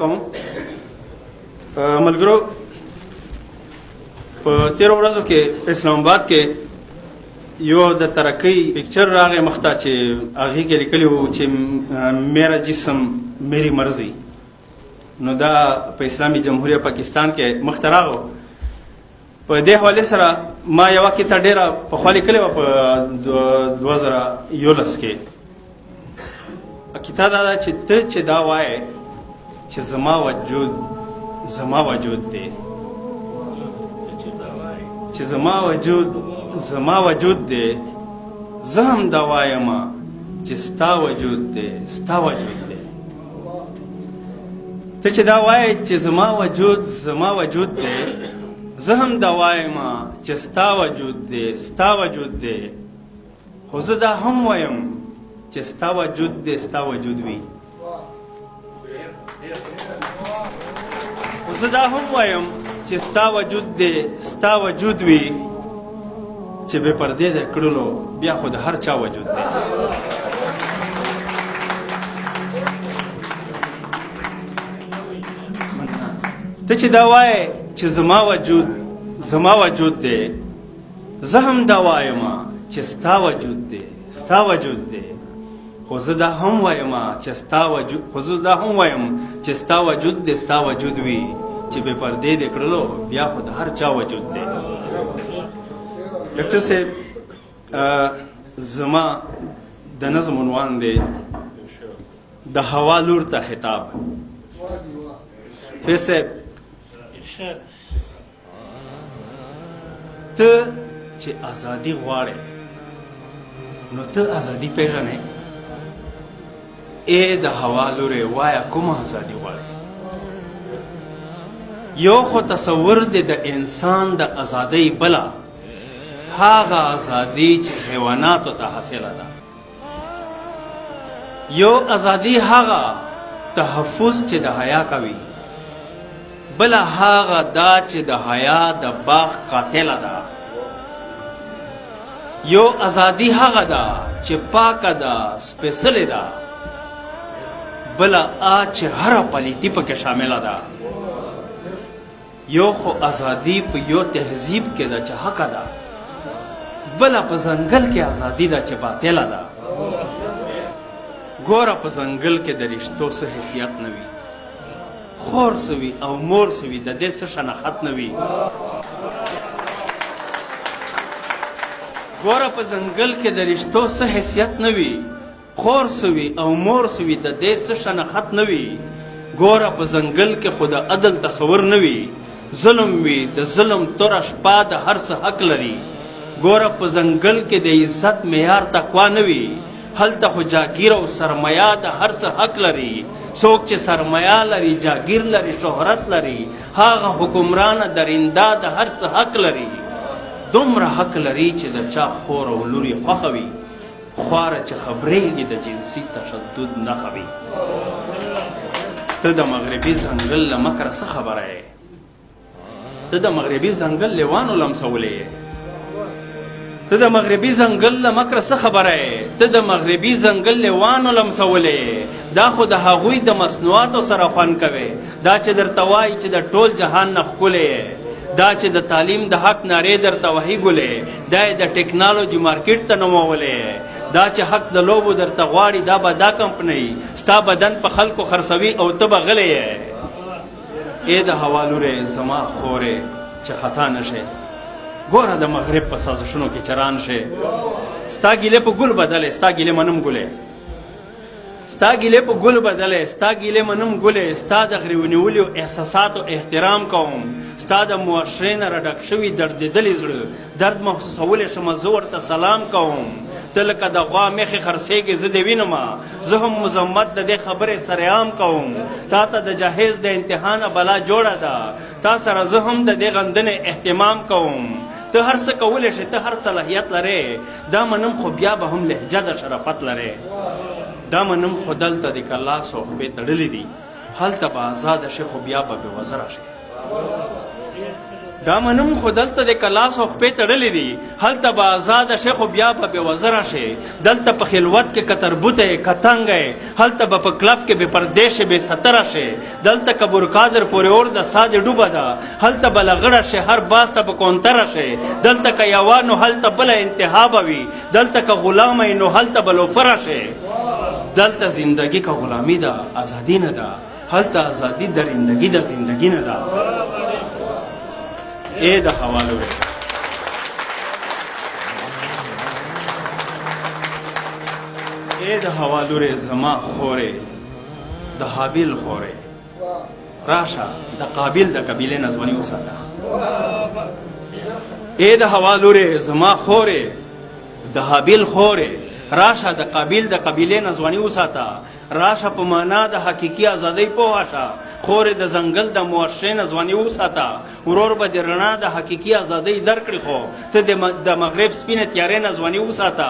کوم. ملګرو په تیرو ورځو کې اسلام آباد کې یو د ترقۍ پکچر راغی مخته چې هغې کې لیکلي وو چې میرا جسم میری مرضی. نو دا په اسلامي جمهوریه پاکستان کې مخته راغو. په دې حوالې سره ما یوه کیسه ډېره پخوا لیکلې وه په 2011 کې. کیسه دا ده چې ته چې دا وایې چې زما وجود دی، چې زما وجود دی، زه هم دا وایم چې ستا وجود دی، ستا وجود دی. ته چې دا وایې چې زما وجود دی، زه هم دا وایم چې ستا وجود دی، ستا وجود دی. خو زه دا هم وایم چې ستا وجود دی، ستا وجود وي. خو زه دا هم وایم چې ستا وجود دی، ستا وجود وي، چې بې پردې د کړلو بیا خو د هر چا وجود دی. ته چې دا وایې چې زما وجود دی، زه هم دا وایم چې ستا وجود دی، ستا وجود دی. خو زه دا هم وایم چې ستا وجود دی، ستا وجود وي، چې بې پردې د کړلو بیا خو د هر چا وجود دی. ډاکټر صاحب زما د نظم عنوان دی د هوا لور ته خطاب. فیض صاحب ته چې ازادي غواړې نو ته ازادي پېژنې. ای د هوا لورې وایه کومه ازادي غواړې؟ یو خو تصور دی د انسان د ازادۍ، بله هغه ازادي چې حیواناتو ته حاصله ده. یو ازادي هغه تحفظ چې د حیا کوي، بله هغه دا چې د حیا د باغ قاتله ده. یو ازادي هغه ده چې پاکه ده، سپېڅلې ده، بله چې هره پلیتي پکې شامله ده. یو خو ازادي په یو تهذیب کې ده چې حقه ده، بله په ځنګل کې ازادي ده چې باطله ده. ګوره په ځنګل کې د رشتو څه حیثیت نه وي، خور څه وي او مور څه وي، د دې څه شناخت نه وي. ګوره په ځنګل کې د رشتو څه حیثیت نه وي، خور څه وي او مور څه وي، د دې څه شناخت نه وي. ګوره په ځنګل کې خو د عدل تصور نه وي، ظلم وي، د ظلم توره شپه د هر څه حق لري. ګوره په ځنګل کې د عزت معیار تقوا نه وي، هلته خو جاګیر او سرمایه د هر څه حق لري. څوک چې سرمایه لري، جاګیر لري، شهرت لري، هغه حکمران درنده د هر څه حق لري. دومره حق لري چې د چا خور او لور یې خوښه وي، خواره چې خبرېږي د جنسي تشدد نښه وي. ته د مغربي ځنګل له مکره څه خبره یې؟ ته د مغربي ځنګل لیوانو لمسولی یې؟ ته د مغربي ځنګل له مکره څه خبره یې؟ ته د مغربي ځنګل لیوانو لمسولی یې؟ دا خو د هغوی د مصنوعاتو سره خوند کوي. دا چې درته وایي چې د ټول جهان نه ښکلی یې، دا چې د تعلیم د حق نارې درته وهي ګلې، دا یې د ټیکنالوجي مارکیټ ته نومولی، دا چې حق د لوبو درته غواړي، دا به دا کمپنۍ ستا بدن په خلکو خرڅوي او ته به غلی یې. ای د هوا لورې زما خورې چې خطا نه شې، ګوره د مغرب په سازشونو کې چران شې. ستا ګیلې په ګل بدلې، ستا ګیلې منم ګلې، ستا ګیلې په ګل بدلې، ستا ګیلې منم ګلې. ستا د غري ونیولیو احساساتو احترام کوم، ستا د معاشرې نه راډک شوي دردېدلي زړه درد محسوسولی شمه، زه ورته سلام کوم. ته لکه د غوا مخې خرڅېږې، زه دې وینمه، زه هم مذمت د دې خبرې سرعام کوم. تا ته د جهیز د امتحانه بلا جوړه ده، تا سره زه هم د دې غندنې اهتمام کوم. ته هر څه کولی شې، ته هر صلاحیت لرې، دا منم خو بیا به هم لهجه د شرافت لرې. دا منم خو دلته د کلاس او خبې تړلې دي، هلته به آزاده شې خو بیا به بې وزره شې. دا منم خو دلته د کلاس او خپې تړلې دي هلته به آزاده شي خو بیا به بېوزره شي دلته په خلوت کې که تربوته یې که تنګه یې هلته به په کلب کې بې پردې شي بې ستره شي دلته که برقادر پورې اور د سا دې ډوبه ده هلته به لغړه شي هر باز ته به کونتره شي دلته که یوه نو هلته بله انتها به وي دلته که غلامه نو هلته به لوفره شي دلته زندگی که غلامي ده ازادي نه ده هلته ازادي درندگی ده زندگی نه ده اے د حوالورې اے د حوالورې زما خورې د حابیل خورې راشه د قابیل د قبیلې نه ځواني وساته اے د حوالورې زما خورې د حابیل خورې راشه د قابیل د قبیلې نه ځواني وساته راشه په معنا د حقیقي ازادۍ پوه شه خورې د ځنګل د معاشرې نه ځواني وساته ورور به د رڼا د حقیقي ازادۍ درکړي خو ته د مغرب سپینې تیارې نه ځواني وساته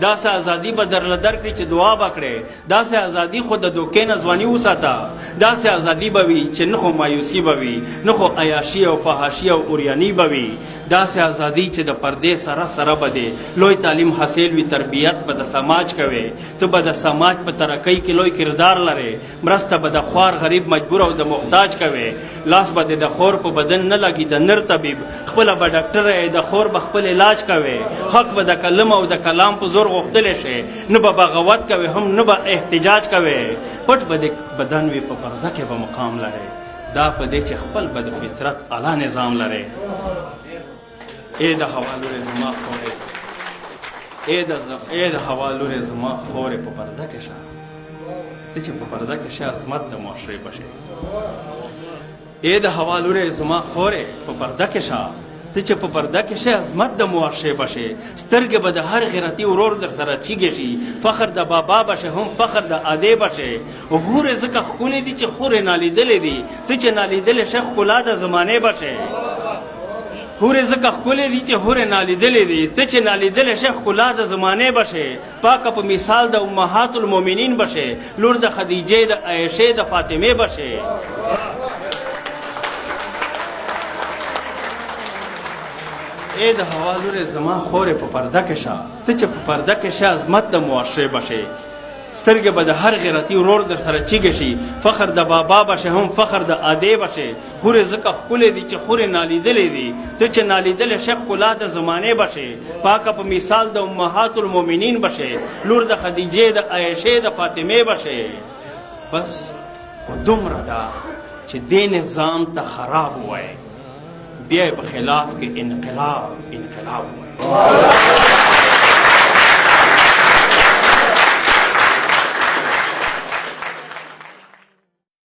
داسې ازادي به درله درکړي چې دعا به کړې داسې ازادي خو د دوکې نه ځواني وساته داسې ازادي به وي چې نه خو مایوسي به وي نه خو عیاشي او فحاشي او اوریاني به وي داسې ازادي چې د پردې سره سره به دی لوی تعلیم حاصل وي تربیت به د سماج کوي ته به د سماج په ترقۍ کې لوی کردار لرې مرسته به د خوار غریب مجبور او د محتاج کوي لاس به د خور په بدن نه لګي د نر طبیب خپله به ډاکټر د خور به خپل علاج کوي حق به د کلم او د کلام په زور غوښتلی شي نه به بغاوت کوي هم نه به احتجاج کوي پټ به د بدن وي په پرده کې به مقام لري دا په دې چې خپل به د فطرت اعلی نظام لري اے د حوالورې زما خورې اے د حوالورې زما خورې په پرده کې شه ته چې په پرده کې شه عظمت د معاشرې بشي اے د حوالورې زما خورې په پرده کې شه ته چې په پرده کې شه عظمت د معاشرې بشي سترګې به د هر غیرتي ورور در سره چیږي شي فخر د بابا بشه هم فخر د ادې بشه هورې ځکه ښکلې دي چې خورې نالیدلې دي ته چې نالیدلې شه ښکلا د زمانې بشه هورې ځکه ښکلې دي چې هورې نالیدلې دي ته چې نالیدلې شې ښکلا د زمانې بشې پاکه په مثال د امهات المؤمنین بشې لور د خدیجې د عایشې د فاطمې بشې اے د حوالورې زما خورې په پرده کې شه ته چې په پرده کې شه عظمت د معاشرې بشې سترګې به د هر غیرتي ورور در سره چیږي شي فخر د بابا بشه هم فخر د ادې بشه هورې ځکه ښکلې دي چې هورې نالیدلې دي ته چې نالیدلې شه ښکلا د زمانې بشه پاکه په مثال د امهات المؤمنین بشه لور د خدیجې د عایشې د فاطمې بشه بس خو دومره ده چې دې نظام ته خراب ووایي بیا په خلاف کې انقلاب ووایي